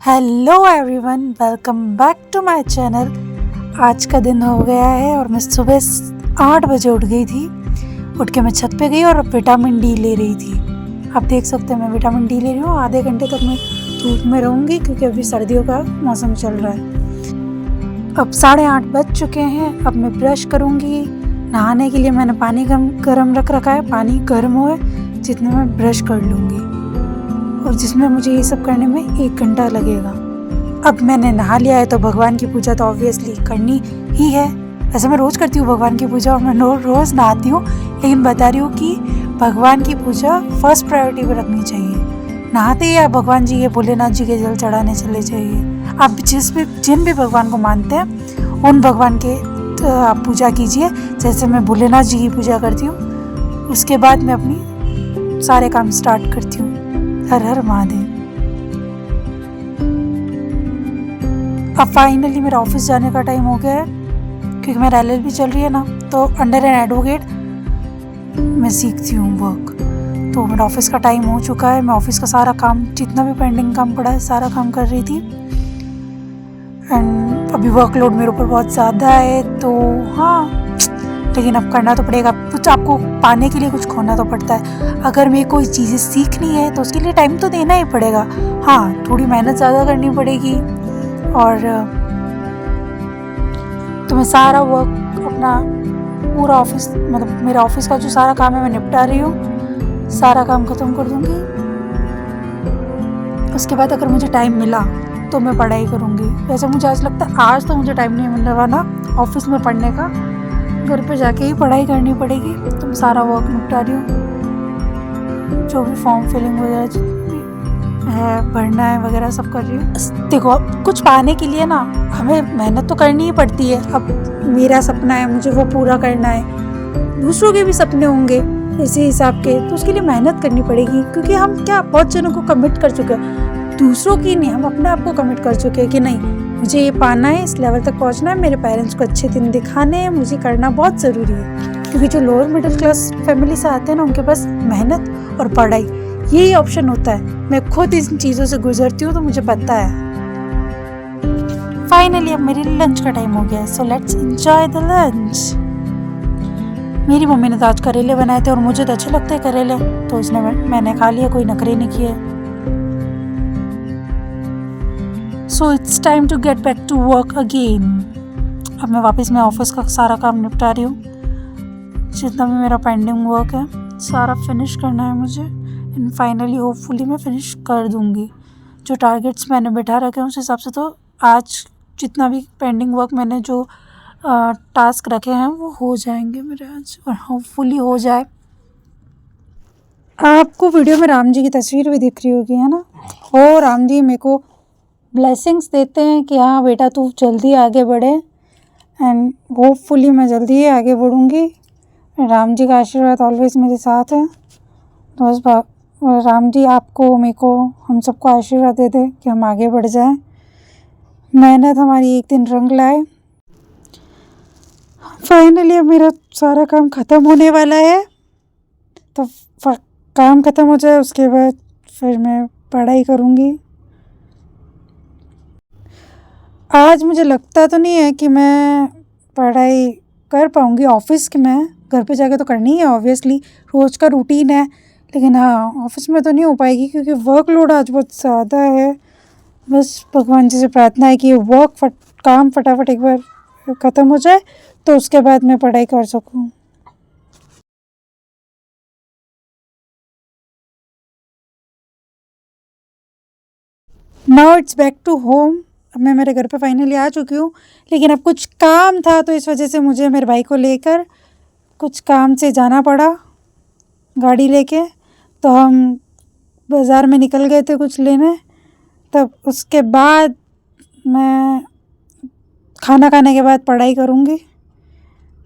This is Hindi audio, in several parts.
Hello everyone, welcome back to my channel. आज का दिन हो गया है और मैं सुबह 8 बजे उठ गई थी। उठ के मैं छत पे गई और विटामिन डी ले रही थी। आप देख सकते हैं मैं विटामिन डी ले रही हूँ। आधे घंटे तक मैं धूप में रहूँगी क्योंकि अभी सर्दियों का मौसम चल रहा है। अब 8:30 बज चुके हैं। अब मैं ब्रश करूँगी। नहाने के लिए मैंने पानी गर्म रख रखा है। पानी गर्म हो जितने में ब्रश कर लूँगी और जिसमें मुझे ये सब करने में 1 घंटा लगेगा। अब मैंने नहा लिया है तो भगवान की पूजा तो ऑब्वियसली करनी ही है। ऐसे मैं रोज़ करती हूँ भगवान की पूजा और मैं रोज़ नहाती हूँ, लेकिन बता रही हूँ कि भगवान की पूजा फर्स्ट प्रायोरिटी पर रखनी चाहिए। नहाते ही आप भगवान जी के भोलेनाथ जी के जल चढ़ाने चले जाइए। आप जिन भी भगवान को मानते हैं उन भगवान के आप पूजा कीजिए। जैसे मैं भोलेनाथ जी की पूजा करती हूँ, उसके बाद मैं अपनी सारे काम स्टार्ट करती हूँ। हर हर महादेव। अब फाइनली मेरा ऑफिस जाने का टाइम हो गया है क्योंकि मेरा LLB चल रही है ना, तो अंडर एन एडवोकेट मैं सीखती हूँ वर्क। तो मेरा ऑफिस का टाइम हो चुका है। मैं ऑफिस का सारा काम, जितना भी पेंडिंग काम पड़ा है, सारा काम कर रही थी। एंड अभी वर्कलोड मेरे ऊपर बहुत ज़्यादा है, तो हाँ, लेकिन अब करना तो पड़ेगा। कुछ आपको पाने के लिए कुछ खोना तो पड़ता है। अगर मेरे कोई चीज़ें सीखनी है तो उसके लिए टाइम तो देना ही पड़ेगा। हाँ, थोड़ी मेहनत ज़्यादा करनी पड़ेगी। और तो मैं सारा वर्क अपना पूरा ऑफिस, मतलब मेरा ऑफिस का जो सारा काम है मैं निपटा रही हूँ। सारा काम ख़त्म कर दूँगी। उसके बाद अगर मुझे टाइम मिला तो मैं पढ़ाई करूँगी। वैसे मुझे आज लगता है आज तो मुझे टाइम नहीं मिलने वाला ऑफिस में पढ़ने का। घर पे जाके ही पढ़ाई करनी पड़ेगी। तो मैं सारा वर्क निपटा रही हूँ। जो भी फॉर्म फिलिंग वगैरह है, भरना है वगैरह सब कर रही हूँ। देखो, कुछ पाने के लिए ना हमें मेहनत तो करनी ही पड़ती है। अब मेरा सपना है, मुझे वो पूरा करना है। दूसरों के भी सपने होंगे इसी हिसाब के, तो उसके लिए मेहनत करनी पड़ेगी। क्योंकि हम क्या बहुत जनों को कमिट कर चुके हैं, दूसरों की नहीं, हम अपने आप को कमिट कर चुके हैं कि नहीं, मुझे ये पाना है, इस लेवल तक पहुंचना है, मेरे पेरेंट्स को अच्छे दिन दिखाने हैं, मुझे करना बहुत ज़रूरी है। क्योंकि जो लोअर मिडिल क्लास फैमिली से आते हैं ना, उनके पास मेहनत और पढ़ाई यही ऑप्शन होता है। मैं खुद इन चीज़ों से गुजरती हूँ तो मुझे पता है। फाइनली अब मेरे लंच का टाइम हो गया है, so let's enjoy the lunch. मेरी मम्मी ने तो आज करेले बनाए थे और मुझे तो अच्छे लगते हैं करेले, तो इसने मैंने खा लिया, कोई नखरे नहीं किए। So it's time to get back to work again. अब मैं वापस ऑफिस का सारा काम निपटा रही हूँ। जितना भी मेरा पेंडिंग वर्क है सारा फिनिश करना है मुझे। एंड फाइनली होपफुली मैं फिनिश कर दूँगी। जो टारगेट्स मैंने बैठा रखे हैं उस हिसाब से तो आज जितना भी पेंडिंग वर्क मैंने जो टास्क रखे हैं वो हो जाएंगे मेरे आज, और होपफुली हो जाए। आपको वीडियो में राम जी की तस्वीर भी दिख रही होगी, है ना। और राम जी मेरे को ब्लेसिंग्स देते हैं कि हाँ बेटा तू जल्दी आगे बढ़े, एंड होपफुली मैं जल्दी ही आगे बढ़ूँगी। राम जी का आशीर्वाद ऑलवेज मेरे साथ है। तो बस राम जी आपको, मेरे को, हम सबको आशीर्वाद दे दे कि हम आगे बढ़ जाएं, मेहनत हमारी एक दिन रंग लाए। फाइनली अब मेरा सारा काम ख़त्म होने वाला है, तो काम ख़त्म हो जाए उसके बाद फिर मैं पढ़ाई करूँगी। आज मुझे लगता तो नहीं है कि मैं पढ़ाई कर पाऊँगी ऑफिस की। मैं घर पे जाके तो करनी है ऑब्वियसली, रोज़ का रूटीन है, लेकिन हाँ ऑफिस में तो नहीं हो पाएगी क्योंकि वर्कलोड आज बहुत ज़्यादा है। बस भगवान जी से प्रार्थना है कि ये काम फटाफट एक बार ख़त्म हो जाए तो उसके बाद मैं पढ़ाई कर सकूँ। Now it's back to home. अब मैं मेरे घर पे फाइनली आ चुकी हूँ, लेकिन अब कुछ काम था तो इस वजह से मुझे मेरे भाई को लेकर कुछ काम से जाना पड़ा गाड़ी लेके। तो हम बाज़ार में निकल गए थे कुछ लेने। तब उसके बाद मैं खाना खाने के बाद पढ़ाई करूँगी।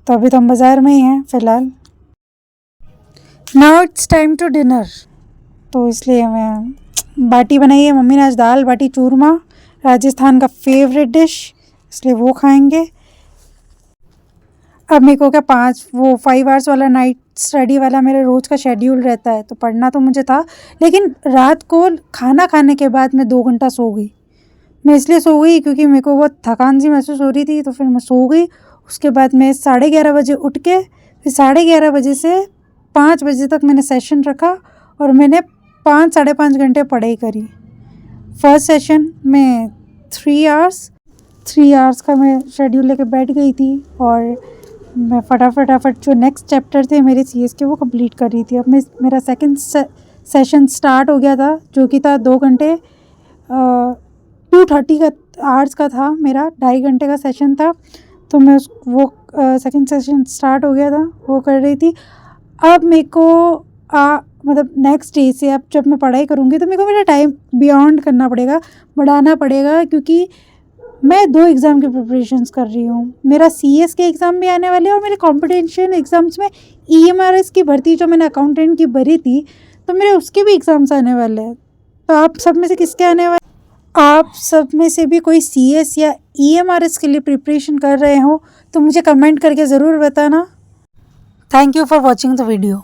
तो अभी तो हम बाज़ार में ही हैं फ़िलहाल। Now it's time to dinner, तो इसलिए मैं बाटी बनाई है मम्मी ने आज, दाल बाटी चूरमा, राजस्थान का फेवरेट डिश, इसलिए वो खाएंगे। अब मेरे को क्या 5 आवर्स वाला नाइट स्टडी वाला मेरा रोज़ का शेड्यूल रहता है, तो पढ़ना तो मुझे था, लेकिन रात को खाना खाने के बाद मैं 2 घंटा सो गई। मैं इसलिए सो गई क्योंकि मेरे को बहुत थकान सी महसूस हो रही थी, तो फिर मैं सो गई। उसके बाद मैं 11:30 बजे उठ के फिर 11:30 बजे से 5 बजे तक मैंने सेशन रखा और मैंने 5 साढ़े 5 घंटे पढ़ाई करी। फर्स्ट सेशन में 3 आवर्स का मैं शेड्यूल लेके बैठ गई थी और मैं फटाफट जो नेक्स्ट चैप्टर थे मेरे सीएस के वो कंप्लीट कर रही थी। अब मेरा सेकंड सेशन स्टार्ट हो गया था, जो कि था 2 घंटे 2:30 का आवर्स का था, मेरा 2.5 घंटे का सेशन था। तो मैं वो सेकंड सेशन स्टार्ट हो गया था, वो कर रही थी। अब मेरे को मतलब नेक्स्ट डे से अब जब मैं पढ़ाई करूँगी तो मेरे को मेरा टाइम बियॉन्ड करना पड़ेगा, बढ़ाना पड़ेगा, क्योंकि मैं 2 एग्ज़ाम की प्रिपरेशंस कर रही हूँ। मेरा सीएस के एग्ज़ाम भी आने वाले हैं और मेरे कॉम्पिटिशन एग्ज़ाम्स में ईएमआरएस की भर्ती जो मैंने अकाउंटेंट की भरी थी, तो मेरे उसके भी एग्ज़ाम्स आने वाले हैं। तो आप सब में से किसके आने वाले? आप सब में से भी कोई सीएस या ईएमआरएस के लिए प्रिपरेशन कर रहे हो तो मुझे कमेंट करके ज़रूर बताना। Thank you for watching the video.